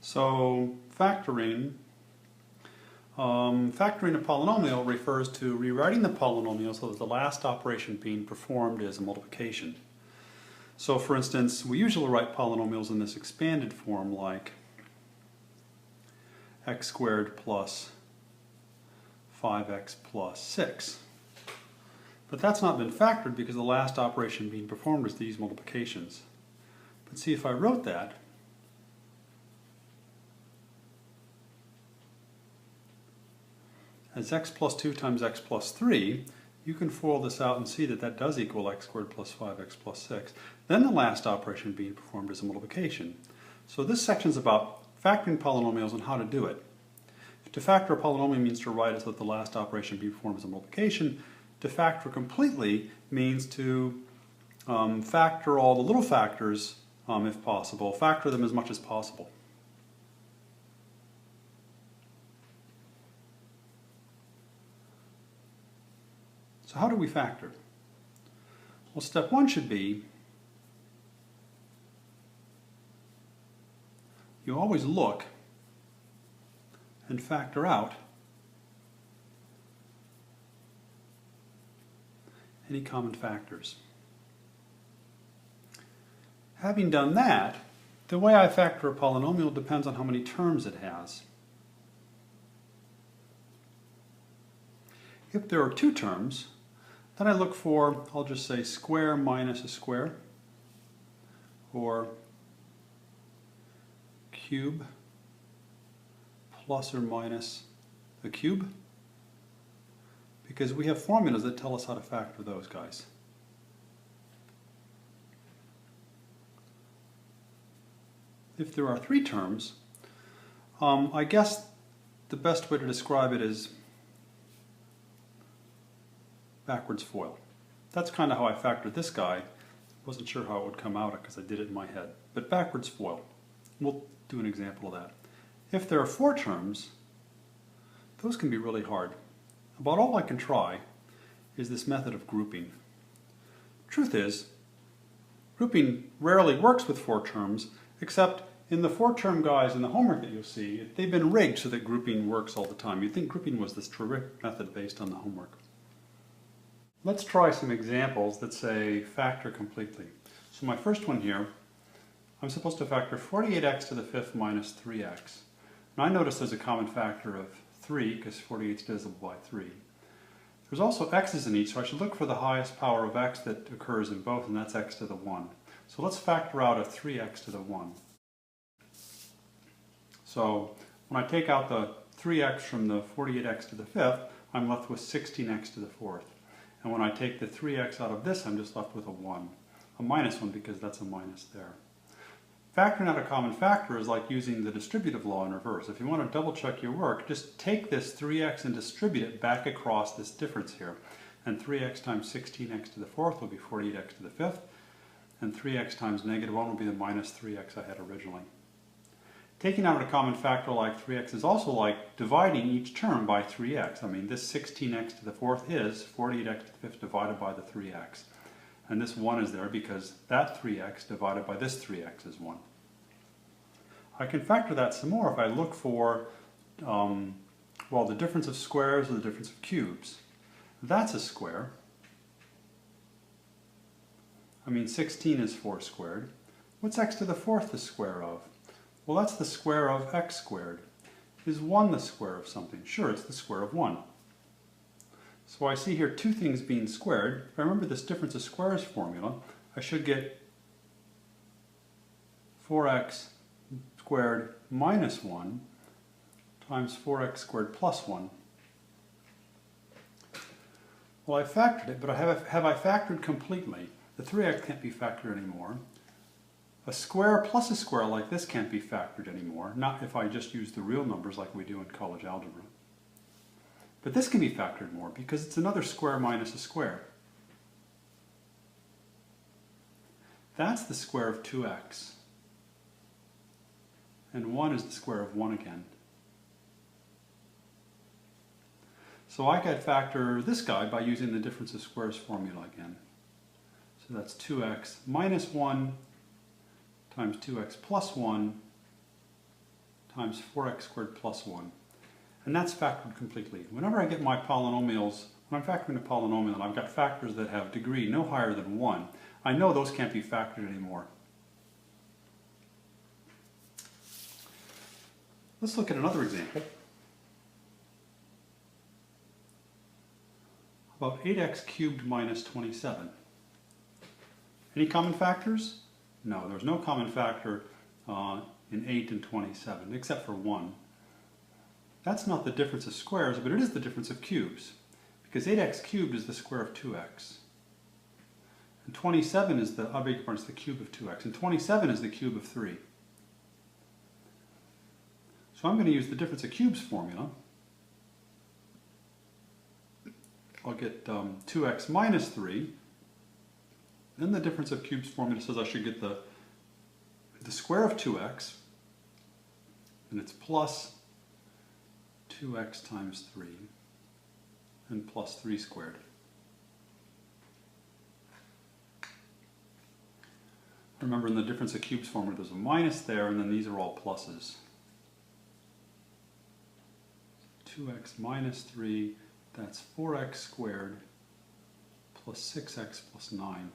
So factoring a polynomial refers to rewriting the polynomial so that the last operation being performed is a multiplication. So for instance, we usually write polynomials in this expanded form like x squared plus 5x plus 6. But that's not been factored because the last operation being performed is these multiplications. But see, if I wrote that, as x plus 2 times x plus 3, you can FOIL this out and see that that does equal x squared plus 5x plus 6. Then the last operation being performed is a multiplication. So this section is about factoring polynomials and how to do it. To factor a polynomial means to write it so that the last operation being performed is a multiplication. To factor completely means to factor all the little factors if possible, factor them as much as possible. So how do we factor? Well, step one should be you always look and factor out any common factors. Having done that, the way I factor a polynomial depends on how many terms it has. If there are two terms, then I look for, I'll just say square minus a square, or cube plus or minus a cube, because we have formulas that tell us how to factor those guys. If there are three terms, I guess the best way to describe it is backwards FOIL. That's kind of how I factored this guy. Wasn't sure how it would come out because I did it in my head. But backwards FOIL. We'll do an example of that. If there are four terms, those can be really hard. About all I can try is this method of grouping. Truth is, grouping rarely works with four terms, except in the four-term guys in the homework that you'll see, they've been rigged so that grouping works all the time. You'd think grouping was this terrific method based on the homework. Let's try some examples that say factor completely. So my first one here, I'm supposed to factor 48x to the fifth minus 3x. Now I notice there's a common factor of 3 because 48 is divisible by 3. There's also x's in each, so I should look for the highest power of x that occurs in both, and that's x to the 1. So let's factor out a 3x to the 1. So when I take out the 3x from the 48x to the fifth, I'm left with 16x to the fourth. And when I take the 3x out of this, I'm just left with a 1. A minus 1 because that's a minus there. Factoring out a common factor is like using the distributive law in reverse. If you want to double check your work, just take this 3x and distribute it back across this difference here. And 3x times 16x to the fourth will be 48x to the fifth. And 3x times negative 1 will be the minus 3x I had originally. Taking out a common factor like 3x is also like dividing each term by 3x. I mean, this 16x to the fourth is 48x to the fifth divided by the 3x. And this 1 is there because that 3x divided by this 3x is 1. I can factor that some more if I look for, well, the difference of squares or the difference of cubes. That's a square. I mean, 16 is 4 squared. What's x to the fourth the square of? Well, that's the square of x squared. Is 1 the square of something? Sure, it's the square of 1. So I see here two things being squared. If I remember this difference of squares formula, I should get 4x squared minus 1 times 4x squared plus 1. Well, I factored it, but have I factored completely? The 3x can't be factored anymore. A square plus a square like this can't be factored anymore, not if I just use the real numbers like we do in college algebra. But this can be factored more because it's another square minus a square. That's the square of 2x. And 1 is the square of 1 again. So I could factor this guy by using the difference of squares formula again. So that's 2x minus 1 times 2x plus 1 times 4x squared plus 1. And that's factored completely. Whenever I get my polynomials, when I'm factoring a polynomial and I've got factors that have degree no higher than 1, I know those can't be factored anymore. Let's look at another example. About 8x cubed minus 27. Any common factors? No, there's no common factor in 8 and 27, except for 1. That's not the difference of squares, but it is the difference of cubes, because 8x cubed is the square of 2x. And 27 is the, I beg your pardon, it's the cube of 2x, and 27 is the cube of 3. So I'm going to use the difference of cubes formula. I'll get 2x minus 3. Then the difference of cubes formula says I should get the square of 2x, and it's plus 2x times 3, and plus 3 squared. Remember, in the difference of cubes formula, there's a minus there, and then these are all pluses. 2x minus 3, that's 4x squared, plus 6x plus 9.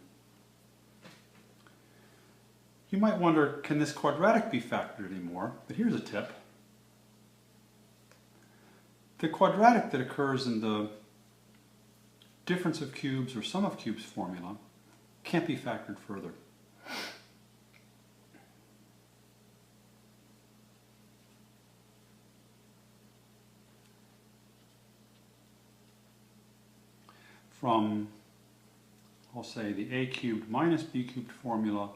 You might wonder, can this quadratic be factored anymore? But here's a tip. The quadratic that occurs in the difference of cubes or sum of cubes formula can't be factored further. From, I'll say, the a cubed minus b cubed formula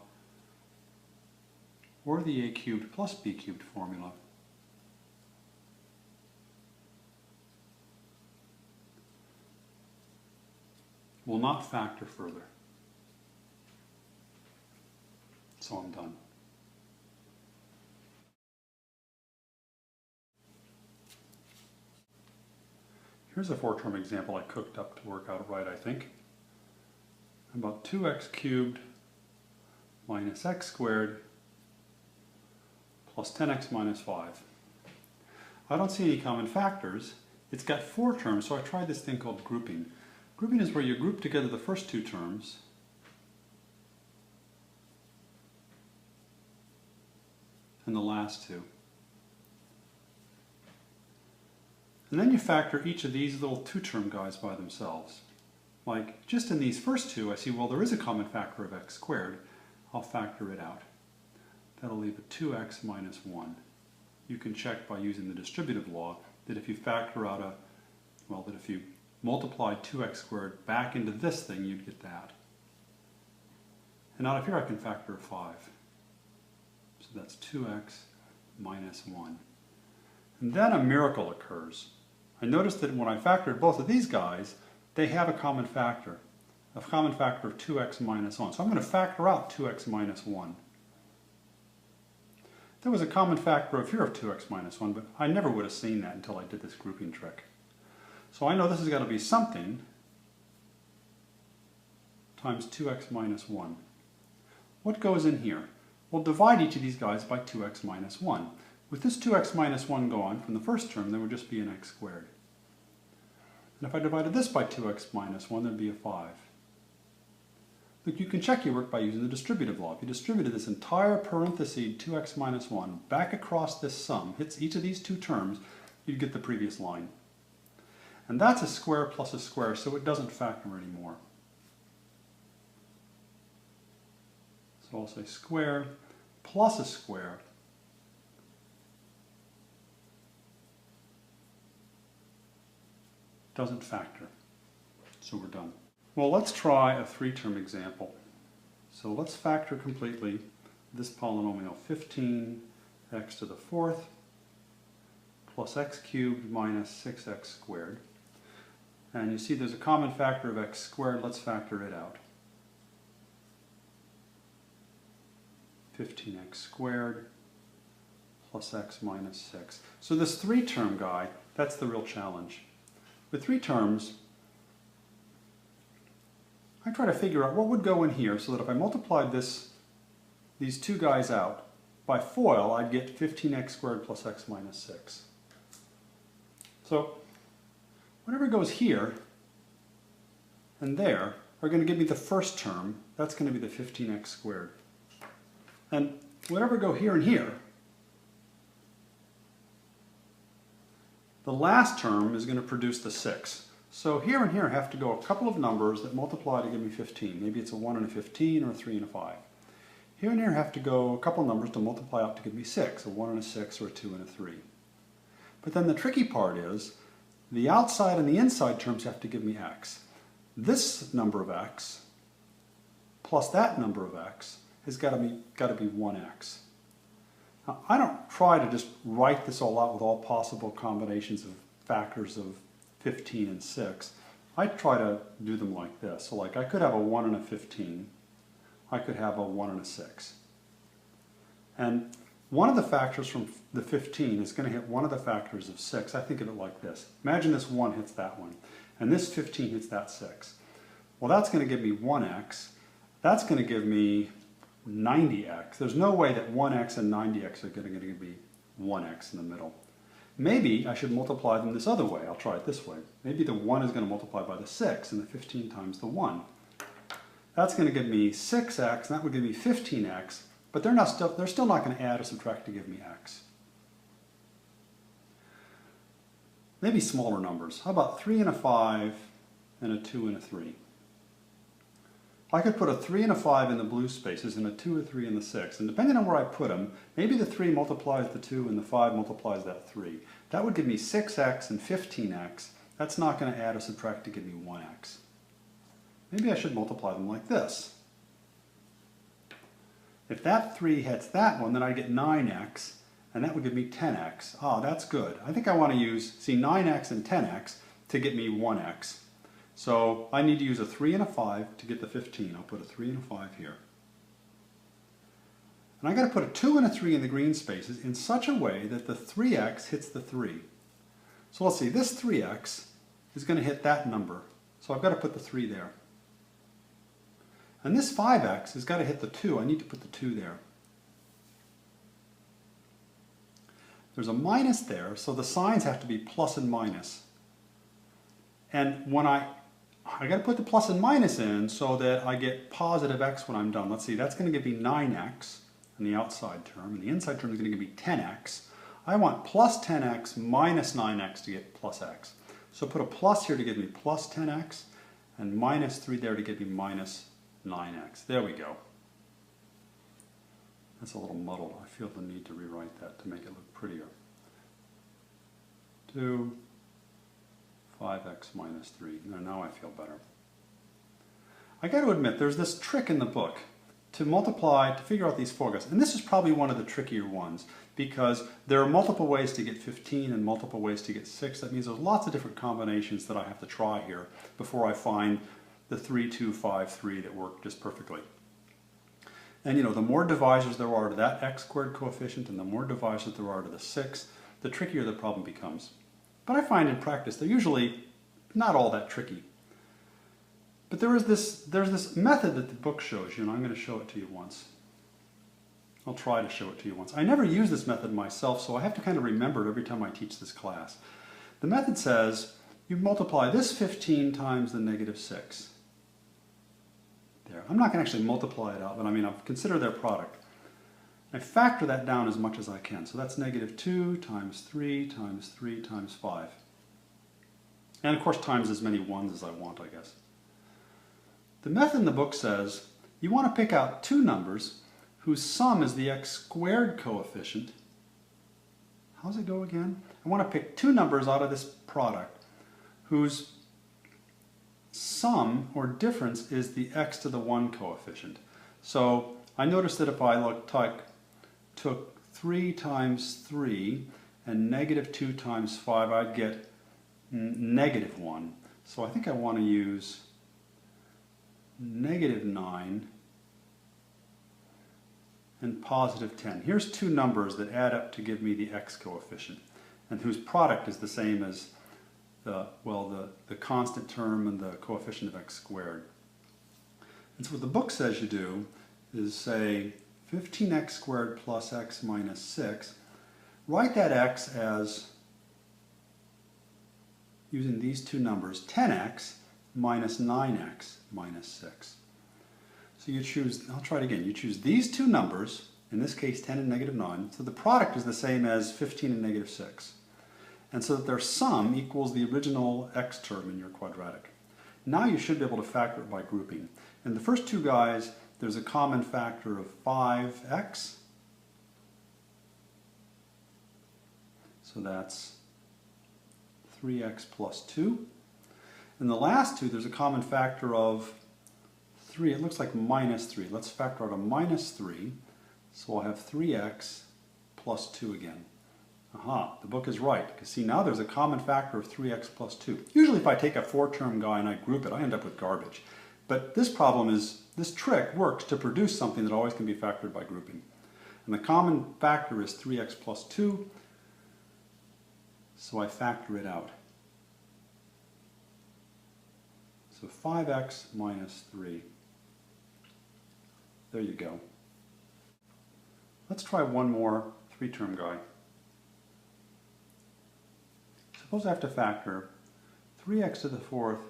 or the a cubed plus b cubed formula, will not factor further. So I'm done. Here's a 4-term example I cooked up to work out right, I think. About 2x cubed minus x squared plus 10x minus 5. I don't see any common factors. It's got 4 terms, so I tried this thing called grouping. Grouping is where you group together the first 2 terms and the last 2. And then you factor each of these little 2-term guys by themselves. Like, just in these first 2, I see, well, there is a common factor of x squared. I'll factor it out. That'll leave a 2x minus 1. You can check by using the distributive law that if you factor out a, well, that if you multiply 2x squared back into this thing, you'd get that. And out of here I can factor a 5. So that's 2x minus 1. And then a miracle occurs. I noticed that when I factored both of these guys, they have a common factor of 2x minus 1. So I'm going to factor out 2x minus 1. There was a common factor of here of 2x minus 1, but I never would have seen that until I did this grouping trick. So I know this has got to be something times 2x minus 1. What goes in here? We'll divide each of these guys by 2x minus 1. With this 2x minus 1 gone from the first term, there would just be an x squared. And if I divided this by 2x minus 1, there'd be a 5. Look, you can check your work by using the distributive law. If you distributed this entire parenthesis 2x minus 1 back across this sum, hits each of these 2 terms, you'd get the previous line. And that's a square plus a square, so it doesn't factor anymore. So I'll say square plus a square doesn't factor. So we're done. Well, let's try a 3-term example. So let's factor completely this polynomial 15x to the 4th plus x cubed minus 6x squared. And you see there's a common factor of x squared. Let's factor it out. 15x squared plus x minus 6. So this 3-term guy, that's the real challenge. With 3 terms, I try to figure out what would go in here so that if I multiplied these 2 guys out, by FOIL, I'd get 15x squared plus x minus 6. So whatever goes here and there are going to give me the first term. That's going to be the 15x squared. And whatever go here and here, the last term is going to produce the 6. So here and here have to go a couple of numbers that multiply to give me 15. Maybe it's a 1 and a 15 or a 3 and a 5. Here and here have to go a couple of numbers to multiply up to give me 6, a 1 and a 6 or a 2 and a 3. But then the tricky part is the outside and the inside terms have to give me x. This number of x plus that number of x has got to be 1x. Now, I don't try to just write this all out with all possible combinations of factors of 15 and 6. I try to do them like this. So like I could have a 1 and a 15. I could have a 1 and a 6. And one of the factors from the 15 is going to hit one of the factors of 6. I think of it like this. Imagine this 1 hits that one, and this 15 hits that 6. Well, that's going to give me 1x. That's going to give me 90x. There's no way that 1x and 90x are going to give me 1x in the middle. Maybe I should multiply them this other way. I'll try it this way. Maybe the 1 is going to multiply by the 6, and the 15 times the 1. That's going to give me 6x, and that would give me 15x, but they're still not going to add or subtract to give me x. Maybe smaller numbers. How about 3 and a 5 and a 2 and a 3? I could put a 3 and a 5 in the blue spaces and a 2 or 3 in the 6. And depending on where I put them, maybe the 3 multiplies the 2 and the 5 multiplies that 3. That would give me 6x and 15x. That's not going to add or subtract to give me 1x. Maybe I should multiply them like this. If that 3 hits that one, then I get 9x, and that would give me 10x. Ah, that's good. I think I want to use, 9x and 10x to get me 1x. So I need to use a 3 and a 5 to get the 15. I'll put a 3 and a 5 here. And I got to put a 2 and a 3 in the green spaces in such a way that the 3x hits the 3. So let's see, this 3x is going to hit that number. So I've got to put the 3 there. And this 5x has got to hit the 2. I need to put the 2 there. There's a minus there, so the signs have to be plus and minus. And when I got to put the plus and minus in so that I get positive x when I'm done. Let's see, that's going to give me 9x in the outside term, and the inside term is going to give me 10x. I want plus 10x minus 9x to get plus x. So put a plus here to give me plus 10x, and minus 3 there to give me minus 9x. There we go. That's a little muddled. I feel the need to rewrite that to make it look prettier. 2, 5x minus 3. Now I feel better. I got to admit, there's this trick in the book to multiply, to figure out these formulas. And this is probably one of the trickier ones because there are multiple ways to get 15 and multiple ways to get 6. That means there's lots of different combinations that I have to try here before I find the 3, 2, 5, 3 that work just perfectly. And you know, the more divisors there are to that x squared coefficient and the more divisors there are to the 6, the trickier the problem becomes. But I find in practice they're usually not all that tricky. But there's this method that the book shows you, and I'm going to show it to you once. I'll try to show it to you once. I never use this method myself, so I have to kind of remember it every time I teach this class. The method says you multiply this 15 times the negative 6. There. I'm not going to actually multiply it out, but I mean, I'll consider their product. I factor that down as much as I can. So that's negative 2 times 3 times 3 times 5. And of course times as many 1s as I want, I guess. The method in the book says you want to pick out two numbers whose sum is the x squared coefficient. How's it go again? I want to pick two numbers out of this product whose sum or difference is the x to the 1 coefficient. So I noticed that if I took 3 times 3 and negative 2 times 5, I'd get negative 1. So I think I want to use negative 9 and positive 10. Here's two numbers that add up to give me the x coefficient and whose product is the same as the constant term and the coefficient of x squared. And so what the book says you do is say 15x squared plus x minus 6. Write that x as, using these two numbers, 10x minus 9x minus 6. So you choose, I'll try it again, you choose these two numbers, in this case 10 and negative 9, so the product is the same as 15 and negative 6. And so that their sum equals the original x term in your quadratic. Now you should be able to factor it by grouping. In the first two guys, there's a common factor of 5x. So that's 3x plus 2. In the last two, there's a common factor of 3. It looks like minus 3. Let's factor out a minus 3. So we'll have 3x plus 2 again. Aha, the book is right. Because see, now there's a common factor of 3x plus 2. Usually if I take a 4-term guy and I group it, I end up with garbage. But this problem is, this trick works to produce something that always can be factored by grouping. And the common factor is 3x plus 2. So I factor it out. So 5x minus 3. There you go. Let's try one more 3-term guy. Suppose I have to factor 3x to the 4th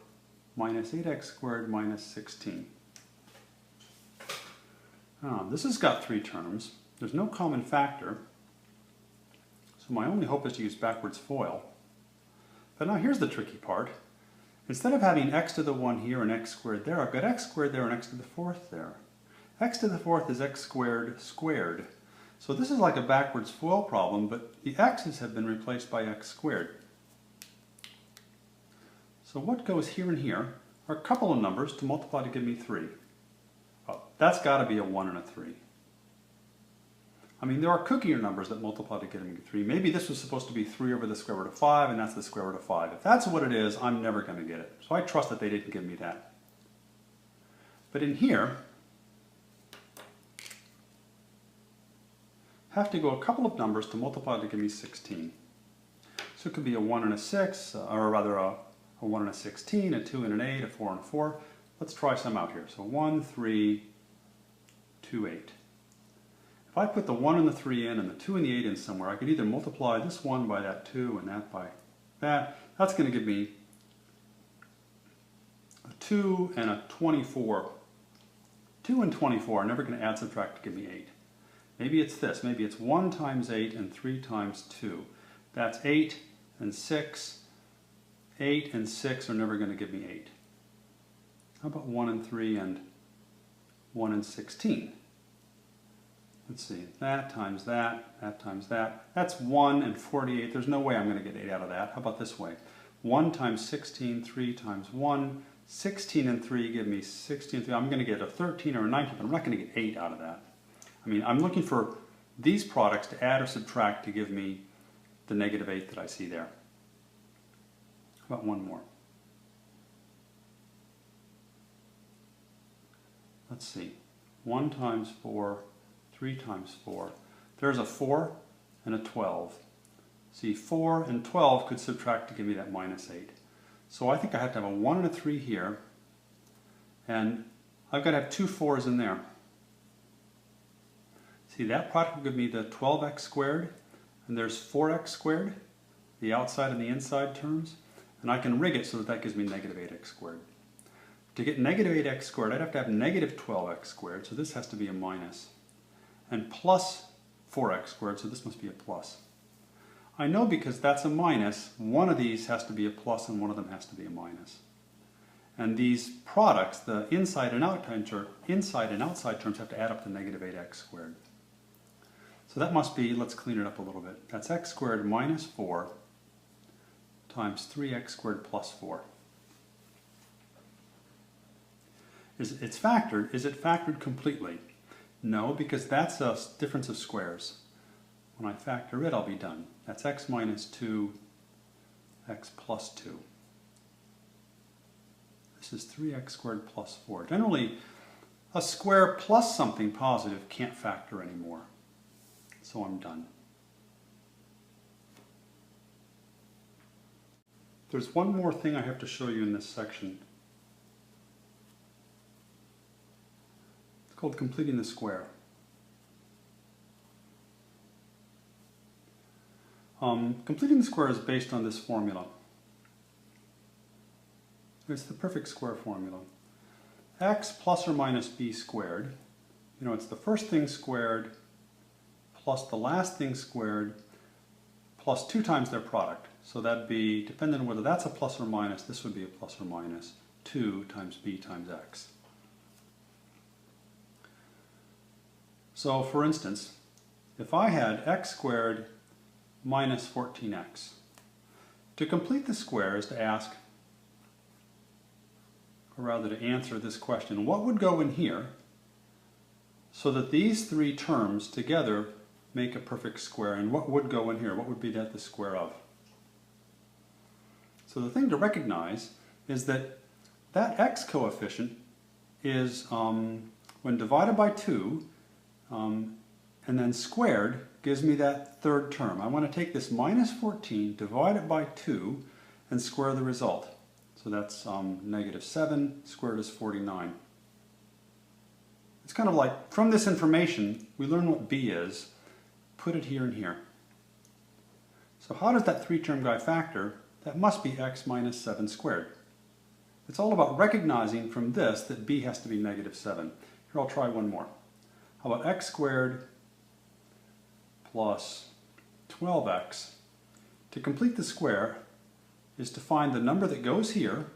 minus 8x squared minus 16. This has got 3 terms. There's no common factor. So my only hope is to use backwards FOIL. But now here's the tricky part. Instead of having x to the 1 here and x squared there, I've got x squared there and x to the 4th there. X to the 4th is x squared squared. So this is like a backwards FOIL problem, but the x's have been replaced by x squared. So what goes here and here are a couple of numbers to multiply to give me 3. Well, that's got to be a 1 and a 3. I mean, there are cookier numbers that multiply to give me 3. Maybe this was supposed to be 3 over the square root of 5, and that's the square root of 5. If that's what it is, I'm never going to get it. So I trust that they didn't give me that. But in here, have to go a couple of numbers to multiply to give me 16. So it could be a 1 and a 6, or rather a 1 and a 16, a 2 and an 8, a 4 and a 4. Let's try some out here. So 1, 3, 2, 8. If I put the 1 and the 3 in and the 2 and the 8 in somewhere, I could either multiply this one by that 2 and that by that. That's going to give me a 2 and a 24. 2 and 24 are never going to add subtract to give me 8. Maybe it's this. Maybe it's 1 times 8 and 3 times 2. That's 8 and 6. 8 and 6 are never going to give me 8. How about 1 and 3 and 1 and 16? Let's see, that times that, that times that. That's 1 and 48. There's no way I'm going to get 8 out of that. How about this way? 1 times 16, 3 times 1. 16 and 3 give me 16 and 3. I'm going to get a 13 or a 19, but I'm not going to get 8 out of that. I mean, I'm looking for these products to add or subtract to give me the negative 8 that I see there. How about one more? Let's see. 1 times 4, 3 times 4. There's a 4 and a 12. See, 4 and 12 could subtract to give me that minus 8. So I think I have to have a 1 and a 3 here, and I've got to have 2 4s in there. See, that product will give me the 12x squared, and there's 4x squared, the outside and the inside terms, and I can rig it so that that gives me negative 8x squared. To get negative 8x squared, I'd have to have negative 12x squared, so this has to be a minus, and plus 4x squared, so this must be a plus. I know because that's a minus, one of these has to be a plus and one of them has to be a minus. And these products, the inside and outside terms have to add up to negative 8x squared. So that must be, let's clean it up a little bit. That's x squared minus 4 times 3x squared plus 4. It's factored. Is it factored completely? No, because that's a difference of squares. When I factor it, I'll be done. That's x minus 2, x plus 2. This is 3x squared plus 4. Generally, a square plus something positive can't factor anymore. So I'm done. There's one more thing I have to show you in this section. It's called completing the square. Completing the square is based on this formula. It's the perfect square formula. X plus or minus b squared, it's the first thing squared plus the last thing squared plus 2 times their product. So that'd be, depending on whether that's a plus or minus, this would be a plus or minus 2 times b times x. So for instance, if I had x squared minus 14x, to complete the square is to ask, or rather to answer this question, what would go in here so that these 3 terms together make a perfect square, and what would go in here? What would be that the square of? So the thing to recognize is that that x coefficient is, when divided by 2, and then squared, gives me that third term. I want to take this minus 14, divide it by 2, and square the result. So that's negative 7 squared is 49. It's kind of like, from this information, we learn what b is, put it here and here. So how does that 3-term guy factor? That must be x minus 7 squared. It's all about recognizing from this that b has to be negative 7. Here, I'll try one more. How about x squared plus 12x? To complete the square is to find the number that goes here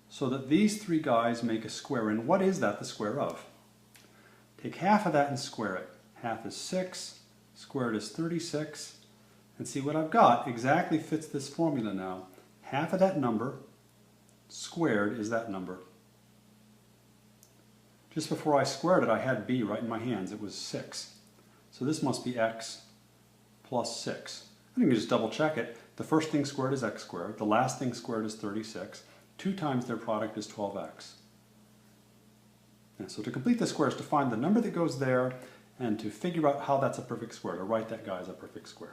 so that these 3 guys make a square. And what is that the square of? Take half of that and square it. Half is 6, squared is 36. And see, what I've got exactly fits this formula now. Half of that number squared is that number. Just before I squared it, I had b right in my hands. It was 6. So this must be x plus 6. And you can just double check it. The first thing squared is x squared. The last thing squared is 36. 2 times their product is 12x. And so to complete the square is to find the number that goes there and to figure out how that's a perfect square, to write that guy as a perfect square.